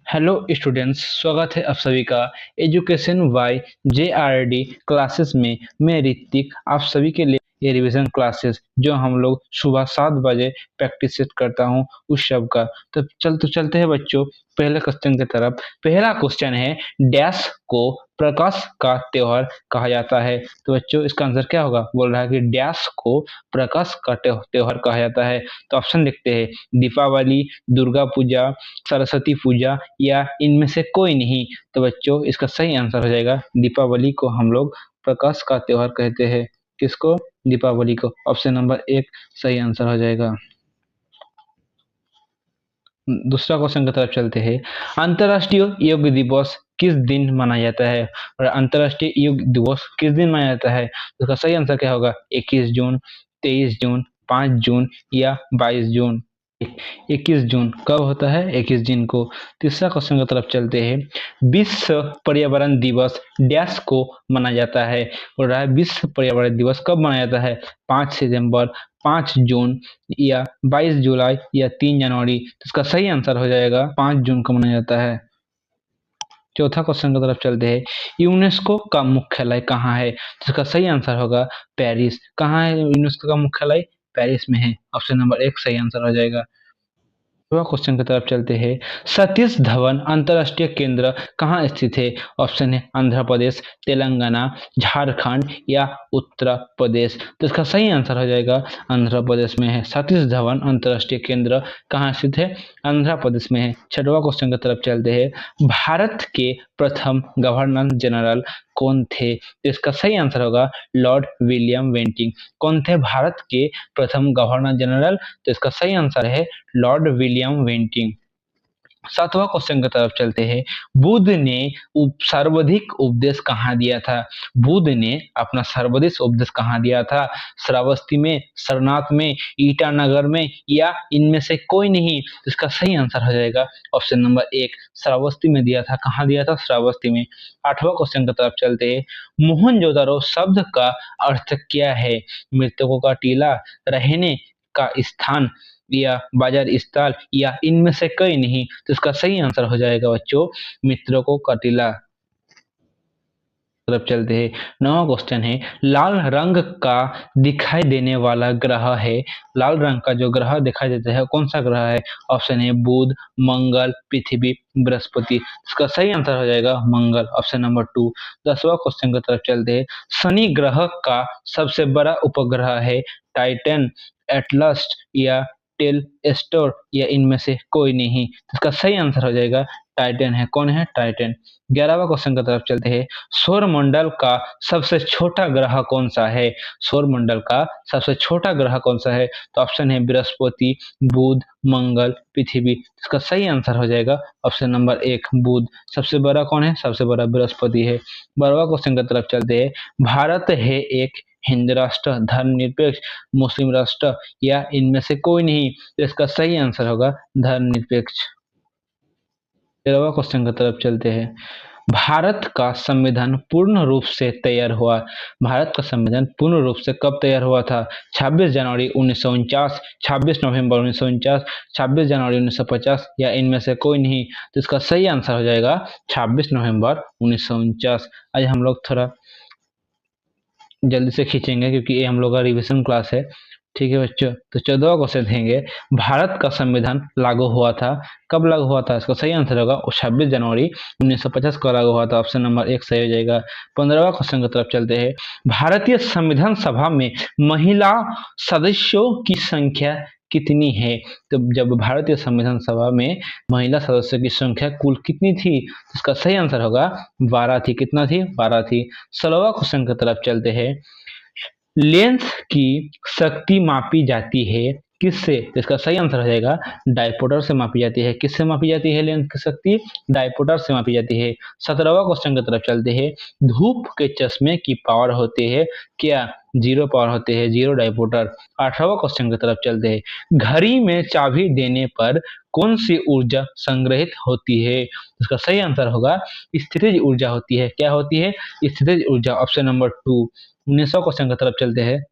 Hello students, स्वागत है आप सभी का एजुकेशन बाय JRD क्लासेस में। मैं ऋतिक आप सभी के लिए ये रिवीजन क्लासेस जो हम लोग सुबह 7 बजे प्रैक्टिस करता हूँ उस सब का। तो चलते हैं बच्चों पहले क्वेश्चन की तरफ। पहला क्वेश्चन है, डैश को प्रकाश का त्योहार कहा जाता है। तो बच्चों इसका आंसर क्या होगा? बोल रहा है कि डैश को प्रकाश का त्योहार कहा जाता है। तो ऑप्शन देखते हैं, दीपावली, दुर्गा पूजा, सरस्वती पूजा या इनमें से कोई नहीं। तो बच्चों इसका सही आंसर हो जाएगा दीपावली को हम लोग प्रकाश का त्योहार कहते हैं। किसको? दीपावली को। ऑप्शन नंबर 1 सही आंसर हो जाएगा। दूसरा क्वेश्चन की तरफ चलते हैं। अंतर्राष्ट्रीय योग दिवस किस दिन मनाया जाता है? और अंतर्राष्ट्रीय योग दिवस किस दिन मनाया जाता है? तो इसका सही आंसर क्या होगा? 21 जून, 23 जून, 5 जून या 22 जून। 21 जून कब होता है? 21 जून को। तीसरा क्वेश्चन की तरफ चलते हैं। विश्व पर्यावरण दिवस डैश को मनाया जाता है? बोल रहा है विश्व पर्यावरण दिवस कब मनाया जाता है? 5 सितंबर, 5 जून या 22 जुलाई या 3 जनवरी। तो इसका सही आंसर हो जाएगा 5 जून को मनाया जाता है। चौथा क्वेश्चन की तरफ चलते हैं। यूनेस्को का मुख्यालय कहाँ है? तो इसका सही आंसर होगा पेरिस। कहाँ है यूनेस्को का मुख्यालय? पेरिस में है। ऑप्शन नंबर 1 सही आंसर हो जाएगा। क्वेश्चन की तरफ चलते हैं। सतीश धवन अंतर्राष्ट्रीय केंद्र कहाँ स्थित है? ऑप्शन है आंध्र प्रदेश, तेलंगाना, झारखंड या उत्तर प्रदेश। तो इसका सही आंसर हो जाएगा आंध्र प्रदेश में है। सतीश धवन अंतर्राष्ट्रीय केंद्र कहाँ स्थित है? आंध्र प्रदेश में है। छठवां क्वेश्चन की तरफ चलते हैं। भारत के प्रथम गवर्नर जनरल कौन थे? तो इसका सही आंसर होगा लॉर्ड विलियम बेंटिंक। कौन थे भारत के प्रथम गवर्नर जनरल? तो इसका सही आंसर है लॉर्ड विलियम बेंटिंक। सातवां क्वेश्चन की तरफ चलते हैं। बुद्ध ने सर्वाधिक उपदेश कहाँ दिया था? बुद्ध ने अपना सर्वाधिक उपदेश कहाँ दिया था? श्रावस्ती में, सरनाथ में, ईटानगर में या इनमें से कोई नहीं। तो इसका सही आंसर हो जाएगा ऑप्शन नंबर 1 श्रावस्ती में दिया था। कहाँ दिया था? श्रावस्ती में। आठवां क्वेश्चन की तरफ चलते हैं। मोहनजोदारो शब्द का अर्थ क्या है? मृतकों का टीला, रहने का स्थान या बाजार स्थल या इनमें से कोई नहीं। तो इसका सही आंसर हो जाएगा बच्चों मित्रों को कटीला। तरफ चलते हैं। नवा क्वेश्चन है। लाल रंग का दिखाई देने वाला ग्रह है। लाल रंग का जो ग्रह दिखाई देता है कौन सा ग्रह है? ऑप्शन है बुध, मंगल, पृथ्वी, बृहस्पति। इसका सही आंसर हो जाएगा मंगल। Option number 2। 10वां क्वेश्चन की तरफ चलते हैं। शनि ग्रह का सबसे बड़ा उपग्रह है टाइटन, एटलस या टेलस्टोर या इनमें से कोई नहीं। इसका सही आंसर हो जाएगा टाइटन है। कौन है? टाइटन। 11वां क्वेश्चन की तरफ चलते हैं। सौर मंडल का सबसे छोटा ग्रह कौन सा है? सौर मंडल का सबसे छोटा ग्रह कौन सा है? तो ऑप्शन है बृहस्पति, बुध, मंगल, पृथ्वी। इसका सही आंसर हो जाएगा ऑप्शन नंबर 1 बुध। सबसे बड़ा कौन है? सबसे बड़ा बृहस्पति है। 12वां क्वेश्चन की तरफ चलते हैं। भारत है एक हिंदू राष्ट्र, धर्मनिरपेक्ष, मुस्लिम राष्ट्र या इनमें से कोई नहीं। तो इसका सही आंसर होगा धर्मनिरपेक्ष। 13वां क्वेश्चन की तरफ चलते हैं। भारत का संविधान पूर्ण रूप से तैयार हुआ। भारत का संविधान पूर्ण रूप से कब तैयार हुआ था? 26 जनवरी 1949, 26 नवंबर 1949, 26 जनवरी 1950 या इनमें से कोई नहीं। तो इसका सही आंसर हो जाएगा 26 नवंबर 1949। आज हम लोग थोड़ा जल्दी से खींचेंगे क्योंकि ये हम लोग का रिवीजन क्लास है। ठीक है बच्चों, तो 14वां क्वेश्चन देंगे। भारत का संविधान लागू हुआ था, कब लागू हुआ था? इसका सही आंसर होगा 26 जनवरी 1950 को लागू हुआ था। ऑप्शन नंबर 1 सही हो जाएगा। 15वां क्वेश्चन की तरफ चलते हैं। भारतीय संविधान सभा में महिला सदस्यों की संख्या कितनी है? तो जब भारतीय संविधान सभा में महिला सदस्यों की संख्या कुल कितनी थी? इसका सही आंसर होगा 12 थी। कितना थी? 12 थी। 16वां क्वेश्चन की तरफ चलते हैं। लेंस की शक्ति मापी जाती है किससे? तो इसका सही आंसर हो जाएगा डायपोटर से मापी जाती है। किससे मापी जाती है लेंस की शक्ति? डायपोटर से मापी जाती है। 17वां क्वेश्चन की तरफ चलते हैं। धूप के चश्मे की पावर होती है क्या? 0 पावर होते हैं, 0 डायपोटर। 18वां क्वेश्चन की तरफ चलते हैं। घड़ी में चाबी देने पर कौन सी ऊर्जा संग्रहित होती है? इसका सही आंसर होगा स्थितिज ऊर्जा होती है। क्या होती है? स्थितिज ऊर्जा। Option number 2। 19वां क्वेश्चन की तरफ चलते हैं।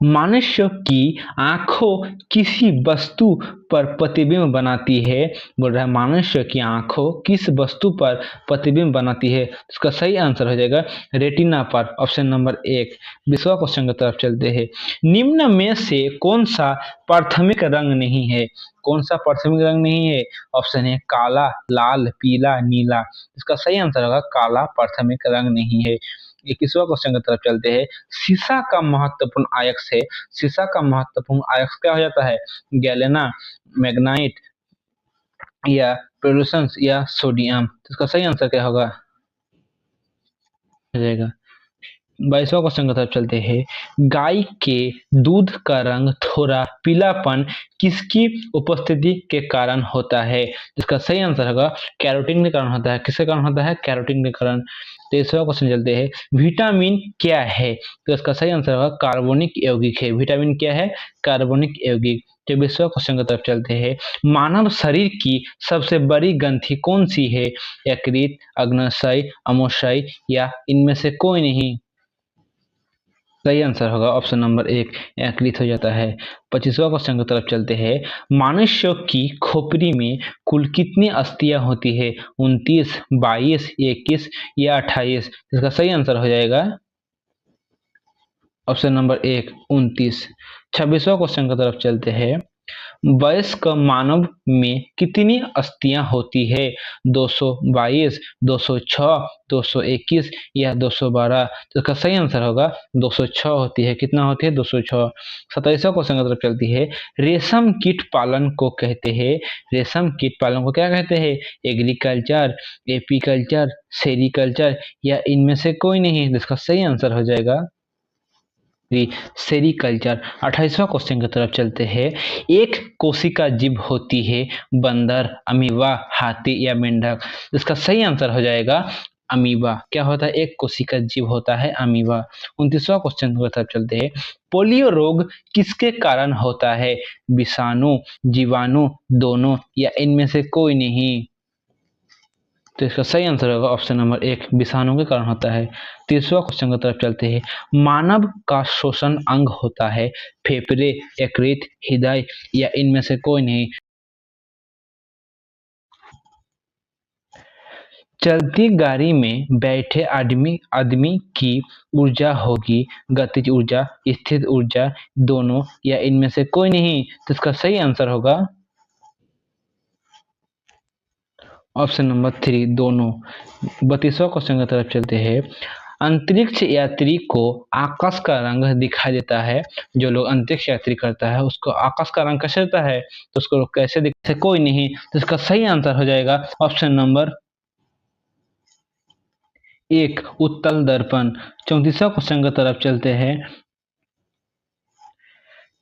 मनुष्य की आंखों किसी वस्तु पर प्रतिबिंब बनाती है। बोल रहा है मनुष्य की आंखों किस वस्तु पर प्रतिबिंब बनाती है। इसका सही आंसर हो जाएगा रेटिना पर, ऑप्शन नंबर 1। 20वां क्वेश्चन की तरफ चलते हैं। निम्न में से कौन सा प्राथमिक रंग नहीं है। कौन सा प्राथमिक रंग नहीं है। ऑप्शन है काला, लाल, पीला, नीला। इसका सही आंसर होगा काला प्राथमिक रंग नहीं है। 21वां क्वेश्चन की तरफ चलते हैं। शीशा का महत्वपूर्ण अयस्क है। शीशा का महत्वपूर्ण अयस्क क्या हो जाता है। गैलेना, मैग्नाइट या प्रोल्यूशन या सोडियम। तो इसका सही आंसर क्या होगा हो जाएगा। 22वां क्वेश्चन की तरफ चलते हैं। गाय के दूध का रंग थोड़ा पीलापन किसकी उपस्थिति के कारण होता है। इसका सही आंसर होगा कैरोटीन के कारण होता है। किसके कारण होता है। कैरोटीन के कारण। 23वां क्वेश्चन चलते हैं। विटामिन क्या है। तो इसका सही आंसर होगा कार्बनिक यौगिक है। विटामिन क्या है। कार्बनिक यौगिक। 24वां क्वेश्चन की तरफ चलते हैं। मानव शरीर की सबसे बड़ी ग्रंथि कौन सी है। यकृत, अग्नाशय, अमाशय या इनमें से कोई नहीं। सही आंसर होगा ऑप्शन नंबर 1 यकृत हो जाता है। 25वां क्वेश्चन की तरफ चलते हैं। मनुष्य की खोपड़ी में कुल कितनी अस्थियां होती है। 29, 22, 21 या 28। इसका सही आंसर हो जाएगा ऑप्शन नंबर 1 29। 26वां क्वेश्चन की तरफ चलते हैं। वयस्क मानव में कितनी अस्थियां होती है। 222, 206, 221 या 212। तो इसका सही आंसर होगा 206 होती है। कितना होती है 206। 27वां क्वेश्चन की तरफ चलती है। रेशम कीट पालन को कहते हैं। रेशम कीट पालन को क्या कहते हैं। एग्रीकल्चर, एपीकल्चर, सेरिकल्चर या इनमें से कोई नहीं। इसका सही आंसर हो जाएगा सेरिकल्चर। 28वां क्वेश्चन की तरफ चलते हैं। एक कोशिका जीव होती है। बंदर, अमीबा, हाथी या मेंढक। इसका सही आंसर हो जाएगा अमीबा। क्या होता है एक कोशिका जीव होता है अमीबा। 29वां क्वेश्चन की तरफ चलते हैं। पोलियो रोग किसके कारण होता है। विषाणु, जीवाणु, दोनों या इनमें से कोई नहीं। तो इसका सही आंसर होगा ऑप्शन नंबर 1 विषाणु के कारण होता है। 30वां क्वेश्चन की तरफ चलते हैं। मानव का श्वसन अंग होता है। फेफड़े, यकृत, हृदय या इनमें से कोई नहीं। चलती गाड़ी में बैठे आदमी आदमी की ऊर्जा होगी गतिज ऊर्जा, स्थिर ऊर्जा, दोनों या इनमें से कोई नहीं। तो इसका सही आंसर होगा ऑप्शन नंबर 3 दोनों। 32वां क्वेश्चन की तरफ चलते हैं। अंतरिक्ष यात्री को आकाश का रंग दिखाई देता है। जो लोग अंतरिक्ष यात्री करता है उसको आकाश का रंग कैसे देता है। तो उसको कैसे दिखता है कोई नहीं। तो इसका सही आंसर हो जाएगा ऑप्शन नंबर 1 उत्तल दर्पण। 34वां क्वेश्चन की तरफ चलते हैं।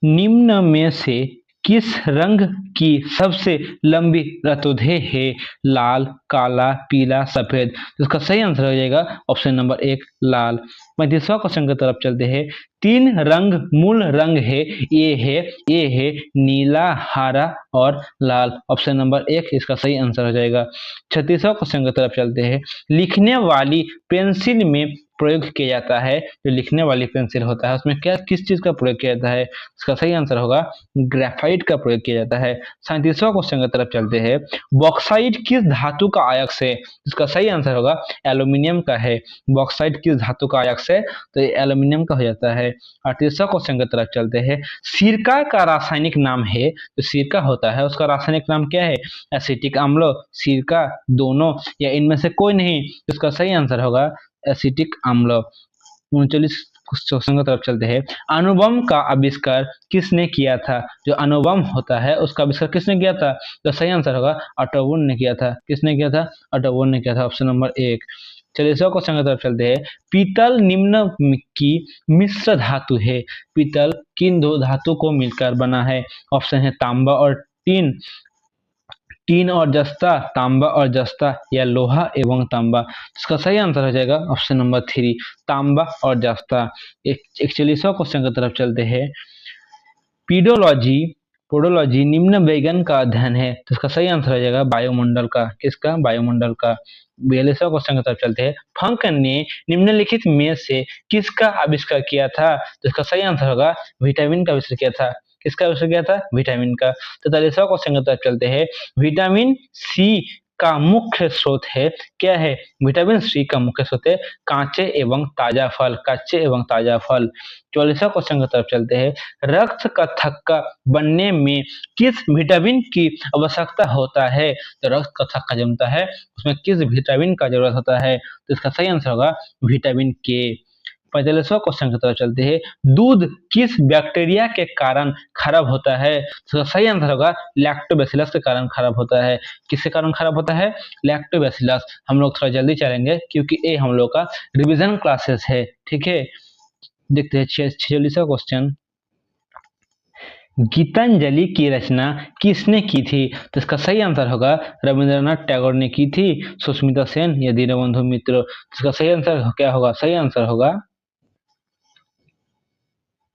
निम्न में से किस रंग की सबसे लंबी रतोधे है। लाल, काला, पीला, सफेद। तो इसका सही आंसर हो जाएगा ऑप्शन नंबर 1 लाल। 35वां क्वेश्चन की तरफ चलते हैं। 3 रंग मूल रंग है। ये है नीला, हरा और लाल। ऑप्शन नंबर 1 इसका सही आंसर हो जाएगा। 36वां क्वेश्चन की तरफ चलते हैं। लिखने वाली पेंसिल में प्रयोग किया जाता है। जो लिखने वाली पेंसिल होता है उसमें क्या किस चीज का प्रयोग किया जाता है। इसका सही आंसर होगा ग्रेफाइट का प्रयोग किया जाता है। 37वां क्वेश्चन की तरफ चलते हैं। बॉक्साइट किस धातु का अयस्क है। इसका सही आंसर होगा एल्यूमिनियम का है। बॉक्साइट किस धातु का अयस्क है। तो ये एल्यूमिनियम का हो जाता है। 38वां क्वेश्चन की तरफ चलते हैं। सिरका का रासायनिक नाम है। जो सिरका होता है उसका रासायनिक नाम क्या है। एसिटिक अम्ल, सिरका, दोनों या इनमें से कोई नहीं। इसका सही आंसर होगा एसिटिक अम्ल। 39 क्वेश्चन की तरफ चलते हैं। अणुबम का आविष्कार किसने किया था। जो अणुबम होता है उसका आविष्कार किसने किया था। तो सही आंसर होगा ऑटो बोन ने किया था। किसने किया था ऑटो बोन ने किया था। Option number 1। 40वां क्वेश्चन की तरफ चलते हैं। पीतल निम्न की मिश्र धातु है। पीतल किन दो धातु को मिलकर बना है। ऑप्शन है तांबा और टीन, टीन और जस्ता, तांबा और जस्ता या लोहा एवं तांबा। इसका सही आंसर हो जाएगा ऑप्शन नंबर 3 तांबा और जस्ता। 41वां क्वेश्चन की तरफ चलते हैं। पीडोलॉजी पोडोलॉजी निम्न विज्ञान का अध्ययन है। तो इसका सही आंसर हो जाएगा वायुमंडल का। किसका वायुमंडल का। 42वां क्वेश्चन की तरफ चलते हैं। फंक ने निम्नलिखित में से किसका आविष्कार किया था? तो इसका सही आंसर होगा विटामिन का आविष्कार किया था। किसका आविष्कार किया था? विटामिन का। 43वां क्वेश्चन की तरफ चलते हैं। विटामिन सी का मुख्य स्रोत है, क्या है? विटामिन सी का मुख्य स्रोत है कांचे एवं ताजा फल, कच्चे एवं ताजा फल। 44वां क्वेश्चन की तरफ चलते हैं। रक्त का थक्का बनने में किस विटामिन की आवश्यकता होता है? तो रक्त का थक्का जमता है उसमें किस विटामिन का जरूरत होता है? तो इसका सही आंसर होगा विटामिन के। 45वां क्वेश्चन की तरफ चलते हैं। दूध किस बैक्टीरिया के कारण खराब होता है? तो सही आंसर होगा लैक्टोबैसिलस के कारण खराब होता है। किसके कारण खराब होता है? लैक्टोबैसिलस। हम लोग थोड़ा जल्दी चलेंगे क्योंकि ये हम लोग का रिवीजन क्लासेस है, ठीक है। देखते हैं 46वां क्वेश्चन। गीतांजलि की रचना किसने की थी? तो इसका सही आंसर होगा रविंद्रनाथ टैगोर ने की थी, सुष्मिता सेन या दीनबंधु मित्र। इसका सही आंसर क्या होगा? सही आंसर होगा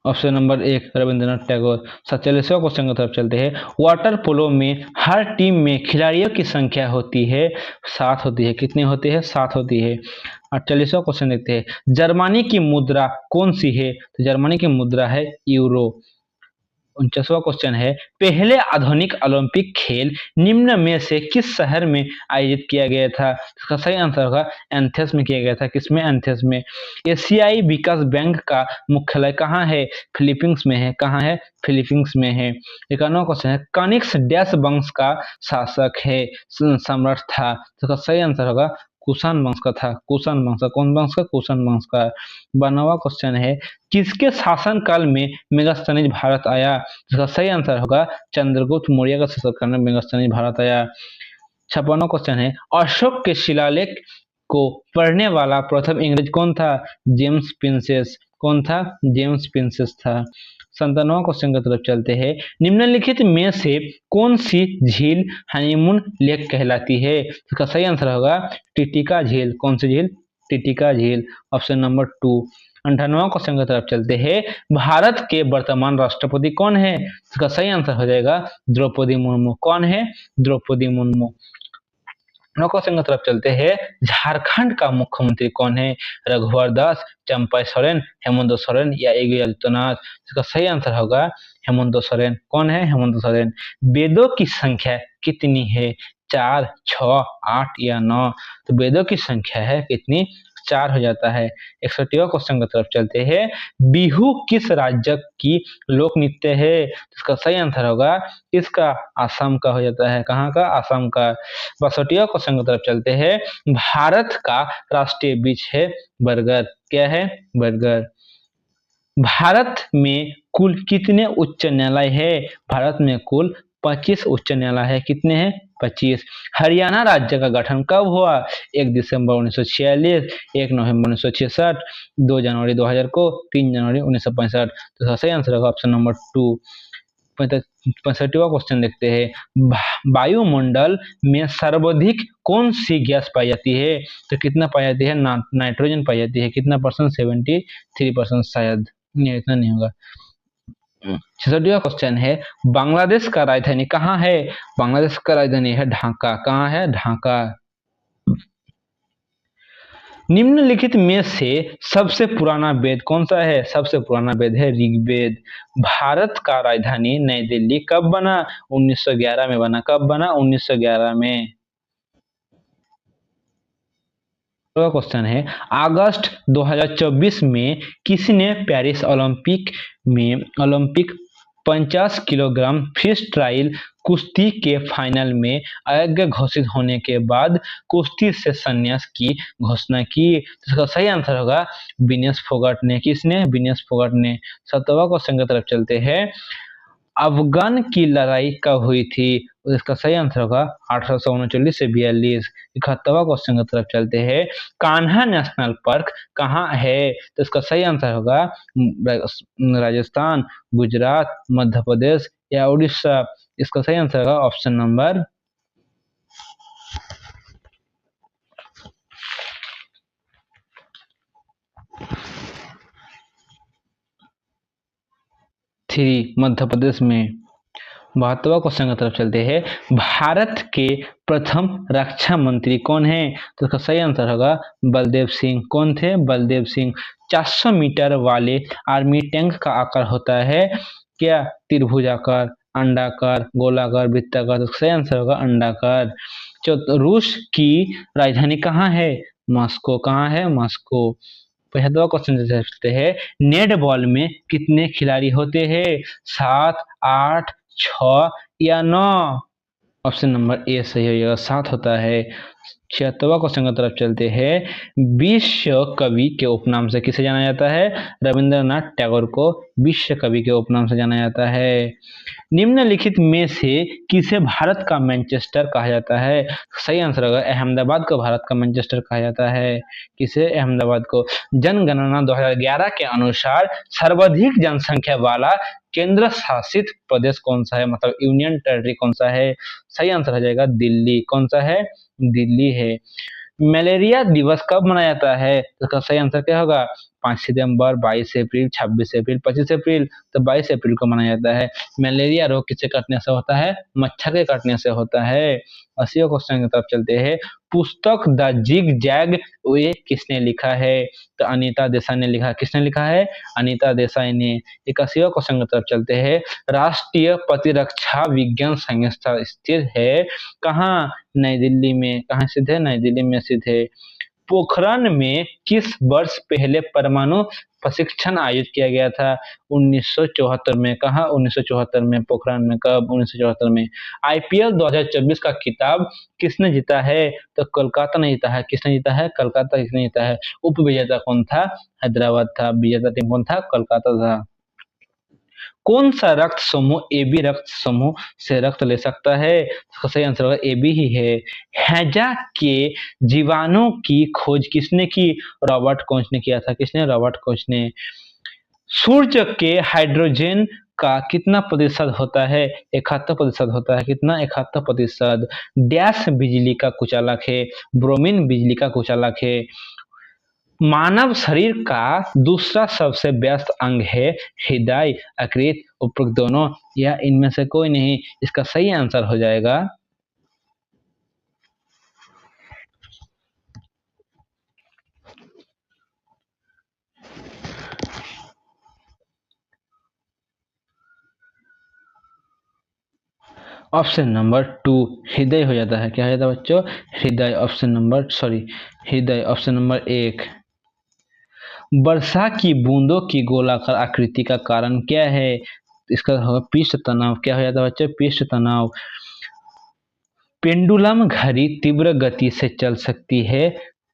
ऑप्शन नंबर 1 रविंद्रनाथ टैगोर। 47वां क्वेश्चन की तरफ चलते हैं। वाटर पोलो में हर टीम में खिलाड़ियों की संख्या होती है 7 होती है। कितनी होती है? 7 होती है। 48वां क्वेश्चन देखते हैं। जर्मनी की मुद्रा कौन सी है? तो जर्मनी की मुद्रा है यूरो। 49वां क्वेश्चन है। पहले आधुनिक ओलंपिक खेल निम्न में से किस शहर में आयोजित किया गया था? इसका सही आंसर होगा एथेंस में किया गया था। किसमें? एथेंस में। एशियाई विकास बैंक का मुख्यालय कहाँ है? फिलीपींस में है। कहाँ है? फिलीपींस में है। 51वां क्वेश्चन है। कनिष्क डैश वंश का शासक है, सम्राट था। तो इसका सही आंसर होगा कुषाण वंश का था। कुषाण वंश का। कौन वंश का? कुषाण वंश का। 52वां क्वेश्चन है। किसके शासनकाल में मेगास्थनीज भारत आया? इसका सही आंसर होगा चंद्रगुप्त मौर्य का शासनकाल में मेगास्थनीज भारत आया। 56वां क्वेश्चन है। अशोक के शिलालेख को पढ़ने वाला प्रथम इंग्रज कौन था? James princess. कौन था? जेम्स प्रिंसेस था। 57वां क्वेश्चन की तरफ चलते हैं। निम्नलिखित में से कौन सी झील हनीमून लेक कहलाती है? इसका सही आंसर होगा टिटिका झील। कौन सी झील? टिटिका झील। Option number 2। 58वां क्वेश्चन की तरफ चलते हैं। भारत के वर्तमान राष्ट्रपति कौन है? इसका सही आंसर हो जाएगा द्रौपदी मुर्मू। कौन है? द्रौपदी मुर्मू। 9 क्वेश्चन की तरफ चलते हैं। झारखंड का मुख्यमंत्री कौन है? रघुवर दास, चंपा सोरेन, हेमंत सोरेन या योगी आदित्यनाथ। इसका सही आंसर होगा हेमंत सोरेन। कौन है? हेमंत सोरेन। वेदों की संख्या कितनी है? 4, 6, 8 या 9। तो वेदों की संख्या है कितनी? 4 हो जाता है। 61वां क्वेश्चन की तरफ चलते हैं। बिहू किस राज्य की लोक नृत्य है? इसका सही आंसर होगा इसका असम का हो जाता है। कहाँ का? असम का। 62वां क्वेश्चन की तरफ चलते हैं। भारत का राष्ट्रीय वृक्ष है बरगद। क्या है? बरगद। भारत में कुल कितने उच्च न्यायालय है? भारत में कुल 25 उच्च न्यायालय है। कितने हैं? 25। हरियाणा राज्य का गठन कब हुआ? 1 दिसंबर 1946, 1 नवंबर 1966, 2 जनवरी 2000 को, 3 जनवरी 1965। तो सही आंसर होगा ऑप्शन नंबर 2। 65वां क्वेश्चन देखते हैं। वायुमंडल में सर्वाधिक कौन सी गैस पाई जाती है? तो कितना पाई जाती है? नाइट्रोजन पाई जाती है। कितना परसेंट? 73% शायद। नहीं, इतना नहीं होगा। 66वां क्वेश्चन है। बांग्लादेश का राजधानी कहाँ है? बांग्लादेश का राजधानी है ढाका। कहाँ है? ढाका। निम्नलिखित में से सबसे पुराना वेद कौन सा है? सबसे पुराना वेद है ऋग्वेद। भारत का राजधानी नई दिल्ली कब बना? 1911 में बना। कब बना? 1911 में। अगला क्वेश्चन है। अगस्त 2024 में किसने Paris Olympic 50 kilogram free style कुश्ती के फाइनल में अयोग्य घोषित होने के बाद कुश्ती से संन्यास की घोषणा की? इसका सही आंसर होगा विनेश फोगाट ने। किसने? विनेश फोगाट ने। 7वां क्वेश्चन की तरफ चलते हैं। अफगान की लड़ाई कब हुई थी? इसका सही आंसर होगा 1839 से 42। 71वां क्वेश्चन की तरफ चलते हैं। कान्हा नेशनल पार्क कहाँ है? तो इसका सही आंसर होगा राजस्थान, गुजरात, मध्य प्रदेश या उड़ीसा। इसका सही आंसर होगा ऑप्शन नंबर 3 मध्य प्रदेश में। 72वां क्वेश्चन की तरफ चलते हैं। भारत के प्रथम रक्षा मंत्री कौन है? तो इसका सही आंसर होगा बलदेव सिंह। कौन थे? बलदेव सिंह। 400 मीटर वाले आर्मी टैंक का आकार होता है क्या? त्रिभुजाकार, अंडाकार, गोलाकार, वृत्ताकार। तो सही आंसर होगा अंडाकार। रूस की राजधानी कहाँ है? मॉस्को। कहाँ है? मॉस्को। 75वां क्वेश्चन चलते हैं। नेट बॉल में कितने खिलाड़ी होते हैं? 7, 8, 6 या 9? ऑप्शन नंबर ए सही हो जाएगा, 7 होता है। 76वां क्वेश्चन की तरफ चलते हैं। विश्व कवि के उपनाम से किसे जाना जाता है? रविंद्रनाथ टैगोर को विश्व कवि के उपनाम से जाना जाता है। निम्नलिखित में से किसे भारत का मैनचेस्टर कहा जाता है? सही आंसर होगा अहमदाबाद को भारत का मैनचेस्टर कहा जाता है। किसे? अहमदाबाद को। जनगणना 2011 के अनुसार सर्वाधिक जनसंख्या वाला केंद्र शासित प्रदेश कौन सा है? मतलब यूनियन टेरिटरी कौन सा है? सही आंसर हो जाएगा दिल्ली। कौन सा है? दिल्ली है। मलेरिया दिवस कब मनाया जाता है? तो इसका सही आंसर क्या होगा? 5 सितंबर, 22 अप्रैल, 26 अप्रैल, 25 अप्रैल। तो 22 अप्रैल को मनाया जाता है। मलेरिया रोग किससे काटने से होता है? मच्छर के काटने से होता है। 80वां क्वेश्चन की तरफ चलते हैं। पुस्तक द जिग जैग वे किसने लिखा है? तो अनीता देसाई ने लिखा। किसने लिखा है? अनीता देसाई ने। 81वां क्वेश्चन की तरफ चलते हैं। राष्ट्रीय प्रतिरक्षा विज्ञान संस्थान स्थित है कहाँ? नई दिल्ली में। कहाँ स्थित है? नई दिल्ली में स्थित है। पोखरण में किस वर्ष पहले परमाणु प्रशिक्षण आयोजित किया गया था? 1974 में। कहा? 1974 में। पोखरण में। कब? 1974 में। आईपीएल 2024 का खिताब किसने जीता है? तो कोलकाता ने जीता है। किसने जीता है? कोलकाता किसने जीता है। उप विजेता कौन था? हैदराबाद था। विजेता टीम कौन था? कोलकाता था। कौन सा रक्त समूह एबी रक्त समूह से रक्त ले सकता है? इसका सही आंसर होगा एबी ही है। हैजा के जीवाणु की खोज किसने की? रॉबर्ट कोच ने किया था। किसने? रॉबर्ट कोच ने। सूर्य के हाइड्रोजन का कितना प्रतिशत होता है? 71% होता है। कितना? 71%। डैश बिजली का कुचालक है? ब्रोमीन बिजली का कुचालक है। मानव शरीर का दूसरा सबसे व्यस्त अंग है हृदय, यकृत, उपरोक्त दोनों या इनमें से कोई नहीं? इसका सही आंसर हो जाएगा ऑप्शन नंबर 2 हृदय हो जाता है। क्या हो जाता है बच्चों? हृदय। हृदय ऑप्शन नंबर 1। वर्षा की बूंदों की गोलाकार आकृति का कारण क्या है? इसका होगा पृष्ठ तनाव। क्या हो जाता है बच्चों? पृष्ठ तनाव। पेंडुलम घड़ी तीव्र गति से चल सकती है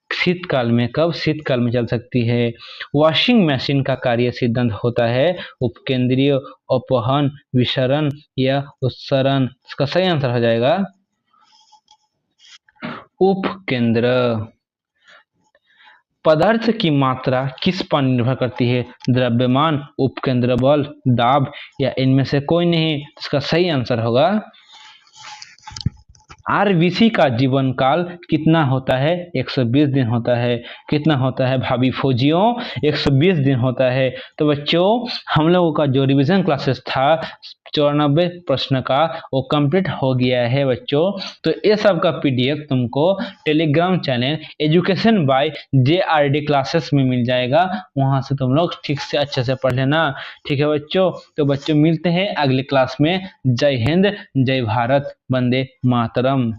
शीतकाल में। कब? शीतकाल में चल सकती है। वॉशिंग मशीन का कार्य सिद्धांत होता है उपकेंद्रीय, अपवहन, विसरण या उत्सरण। इसका सही आंसर हो जाएगा उपकेंद्र। पदार्थ की मात्रा किस पर निर्भर करती है? द्रव्यमान, उपकेंद्र बल, दाब या इनमें से कोई नहीं? इसका सही आंसर होगा आरबीसी का जीवन काल कितना होता है? 120 दिन होता है। कितना होता है भाभी फौजियों? 120 दिन होता है। तो बच्चों हम लोगों का जो रिवीजन क्लासेस था 94 प्रश्न का वो कंप्लीट हो गया है बच्चों। तो ये सब का पीडीएफ तुमको Telegram channel education by JRD classes में मिल जाएगा। वहां से तुम लोग ठीक से अच्छे से पढ़ लेना। ठीक है बच्चों? तो बच्चों मिलते हैं अगले क्लास में। जय हिंद, जय भारत, वंदे मातरम।